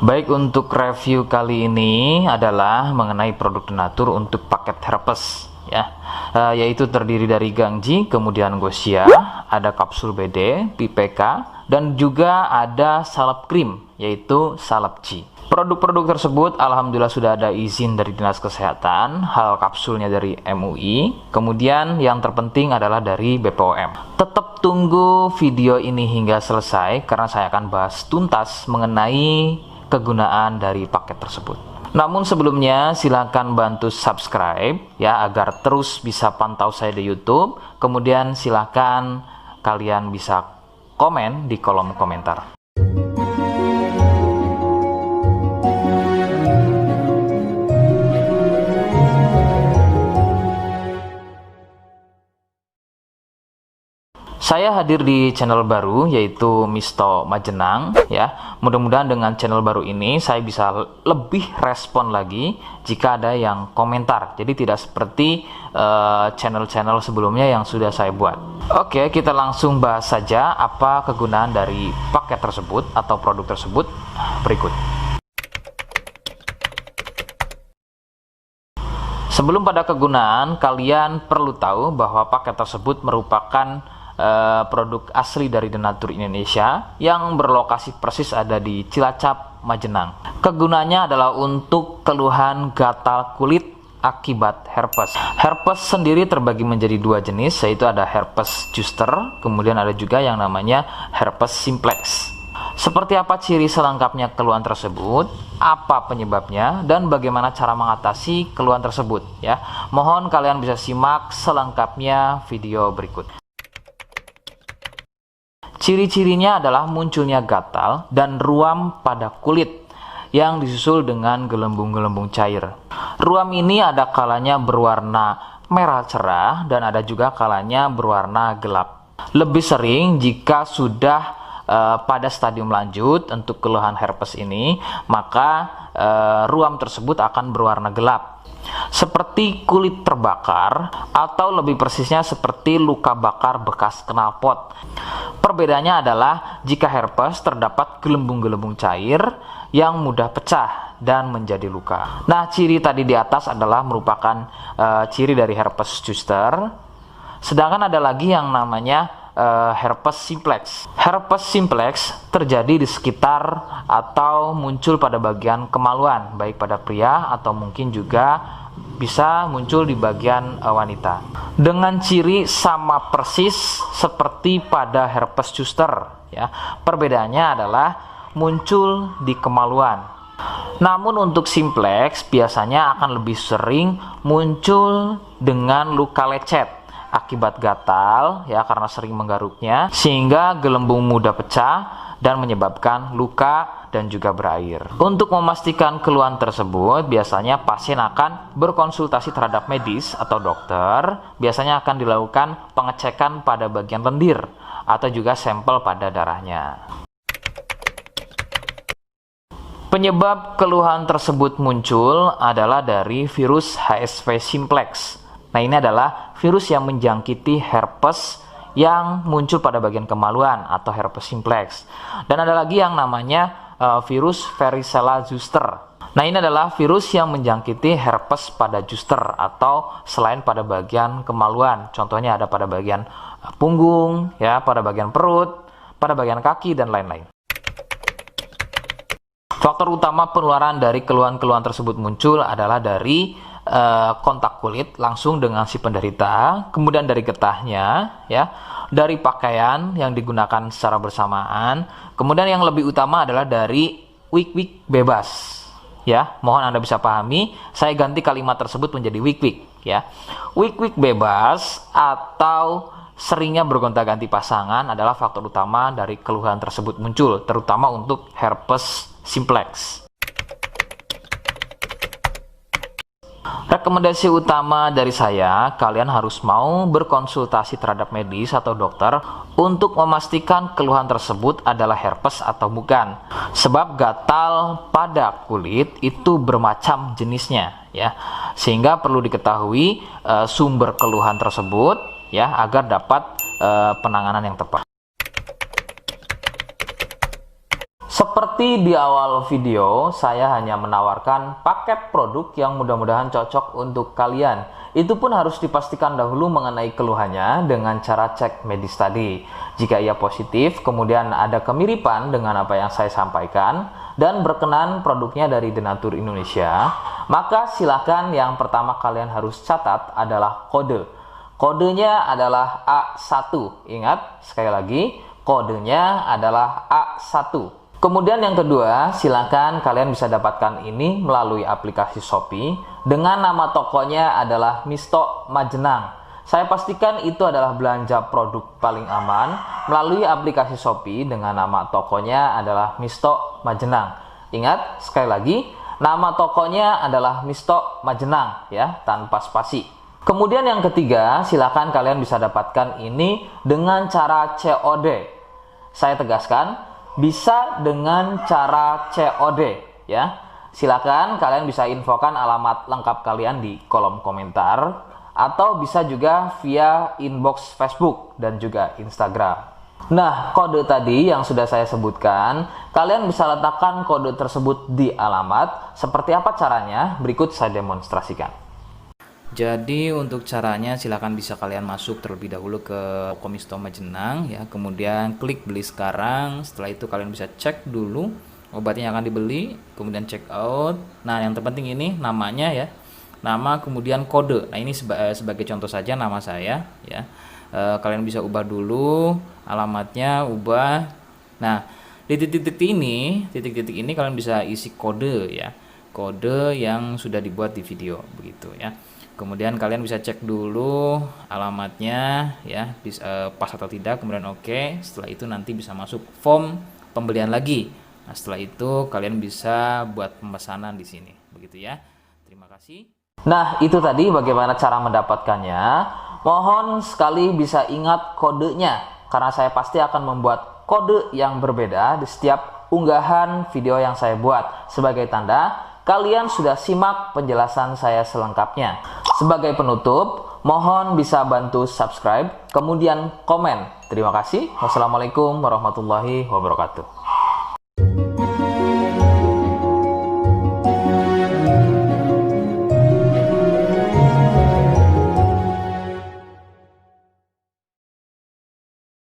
Baik, untuk review kali ini adalah mengenai produk Denatur untuk paket herpes ya, yaitu terdiri dari Gangji, kemudian Gosia, ada kapsul BD, PPK, dan juga ada salep krim yaitu Salepci. Produk-produk tersebut alhamdulillah sudah ada izin dari Dinas Kesehatan, hal kapsulnya dari MUI, kemudian yang terpenting adalah dari BPOM. Tetap tunggu video ini hingga selesai karena saya akan bahas tuntas mengenai kegunaan dari paket tersebut. Namun sebelumnya silakan bantu subscribe ya agar terus bisa pantau saya di YouTube. Kemudian silakan kalian bisa komen di kolom komentar. Saya hadir di channel baru yaitu Misto Majenang ya. Mudah-mudahan dengan channel baru ini saya bisa lebih respon lagi jika ada yang komentar. Jadi tidak seperti channel-channel sebelumnya yang sudah saya buat. Oke, kita langsung bahas saja apa kegunaan dari paket tersebut atau produk tersebut berikut. Sebelum pada kegunaan, kalian perlu tahu bahwa paket tersebut merupakan produk asli dari Denatur Indonesia yang berlokasi persis ada di Cilacap, Majenang. Kegunaannya adalah untuk keluhan gatal kulit akibat herpes. Herpes sendiri terbagi menjadi dua jenis, yaitu ada herpes zoster, kemudian ada juga yang namanya herpes simplex. Seperti apa ciri selengkapnya keluhan tersebut, apa penyebabnya, dan bagaimana cara mengatasi keluhan tersebut ya. Mohon kalian bisa simak selengkapnya video berikut. Ciri-cirinya adalah munculnya gatal dan ruam pada kulit yang disusul dengan gelembung-gelembung cair. Ruam ini ada kalanya berwarna merah cerah dan ada juga kalanya berwarna gelap. Lebih sering jika sudah pada stadium lanjut untuk keluhan herpes ini, maka ruam tersebut akan berwarna gelap seperti kulit terbakar atau lebih persisnya seperti luka bakar bekas knalpot. Perbedaannya adalah jika herpes terdapat gelembung-gelembung cair yang mudah pecah dan menjadi luka. Nah, ciri tadi di atas adalah merupakan ciri dari herpes zoster. Sedangkan ada lagi yang namanya herpes simplex. Herpes simplex terjadi di sekitar atau muncul pada bagian kemaluan, baik pada pria atau mungkin juga bisa muncul di bagian wanita. Dengan ciri sama persis seperti pada herpes zoster ya. Perbedaannya adalah muncul di kemaluan. Namun untuk simplex biasanya akan lebih sering muncul dengan luka lecet akibat gatal ya, karena sering menggaruknya sehingga gelembung mudah pecah dan menyebabkan luka dan juga berair. Untuk memastikan keluhan tersebut, biasanya pasien akan berkonsultasi terhadap medis atau dokter. Biasanya akan dilakukan pengecekan pada bagian lendir atau juga sampel pada darahnya. Penyebab keluhan tersebut muncul adalah dari virus HSV simplex. Nah, ini adalah virus yang menjangkiti herpes yang muncul pada bagian kemaluan atau herpes simplex. Dan ada lagi yang namanya virus varicella zoster. Nah, ini adalah virus yang menjangkiti herpes pada zoster atau selain pada bagian kemaluan. Contohnya ada pada bagian punggung, ya, pada bagian perut, pada bagian kaki dan lain-lain. Faktor utama penularan dari keluhan-keluhan tersebut muncul adalah dari kontak kulit langsung dengan si penderita, kemudian dari getahnya, ya, dari pakaian yang digunakan secara bersamaan, kemudian yang lebih utama adalah dari wik-wik bebas. Ya, mohon Anda bisa pahami, saya ganti kalimat tersebut menjadi wik-wik. Ya, wik-wik bebas atau seringnya bergonta-ganti pasangan adalah faktor utama dari keluhan tersebut muncul, terutama untuk herpes simplex. Rekomendasi utama dari saya, kalian harus mau berkonsultasi terhadap medis atau dokter untuk memastikan keluhan tersebut adalah herpes atau bukan. Sebab gatal pada kulit itu bermacam jenisnya, ya. Sehingga perlu diketahui sumber keluhan tersebut, ya, agar dapat penanganan yang tepat. Seperti di awal video, saya hanya menawarkan paket produk yang mudah-mudahan cocok untuk kalian. Itu pun harus dipastikan dahulu mengenai keluhannya dengan cara cek medis tadi. Jika ia positif, kemudian ada kemiripan dengan apa yang saya sampaikan, dan berkenan produknya dari The Nature Indonesia, maka silakan yang pertama kalian harus catat adalah kode. Kodenya adalah A1. Ingat, sekali lagi, kodenya adalah A1. Kemudian yang kedua, silakan kalian bisa dapatkan ini melalui aplikasi Shopee dengan nama tokonya adalah Misto Majenang. Saya pastikan itu adalah belanja produk paling aman melalui aplikasi Shopee dengan nama tokonya adalah Misto Majenang. Ingat, sekali lagi, nama tokonya adalah Misto Majenang ya, tanpa spasi. Kemudian yang ketiga, silakan kalian bisa dapatkan ini dengan cara COD. Saya tegaskan, bisa dengan cara COD ya. Silakan kalian bisa infokan alamat lengkap kalian di kolom komentar atau bisa juga via inbox Facebook dan juga Instagram. Nah, kode tadi yang sudah saya sebutkan, kalian bisa letakkan kode tersebut di alamat. Seperti apa caranya? Berikut saya demonstrasikan. Jadi untuk caranya silakan bisa kalian masuk terlebih dahulu ke toko Misto Majenang ya, kemudian klik beli sekarang. Setelah itu kalian bisa cek dulu obatnya yang akan dibeli, kemudian check out. Nah, yang terpenting ini namanya ya, nama kemudian kode. Nah, ini sebagai contoh saja nama saya ya. Kalian bisa ubah dulu alamatnya, ubah. Nah, di titik-titik ini kalian bisa isi kode ya, kode yang sudah dibuat di video begitu ya. Kemudian kalian bisa cek dulu alamatnya ya, pas atau tidak, kemudian oke. Setelah itu nanti bisa masuk form pembelian lagi. Nah, setelah itu kalian bisa buat pemesanan di sini begitu ya. Terima kasih. Nah, itu tadi bagaimana cara mendapatkannya. Mohon sekali bisa ingat kodenya, karena saya pasti akan membuat kode yang berbeda di setiap unggahan video yang saya buat sebagai tanda kalian sudah simak penjelasan saya selengkapnya. Sebagai penutup, mohon bisa bantu subscribe, kemudian komen. Terima kasih. Wassalamualaikum warahmatullahi wabarakatuh.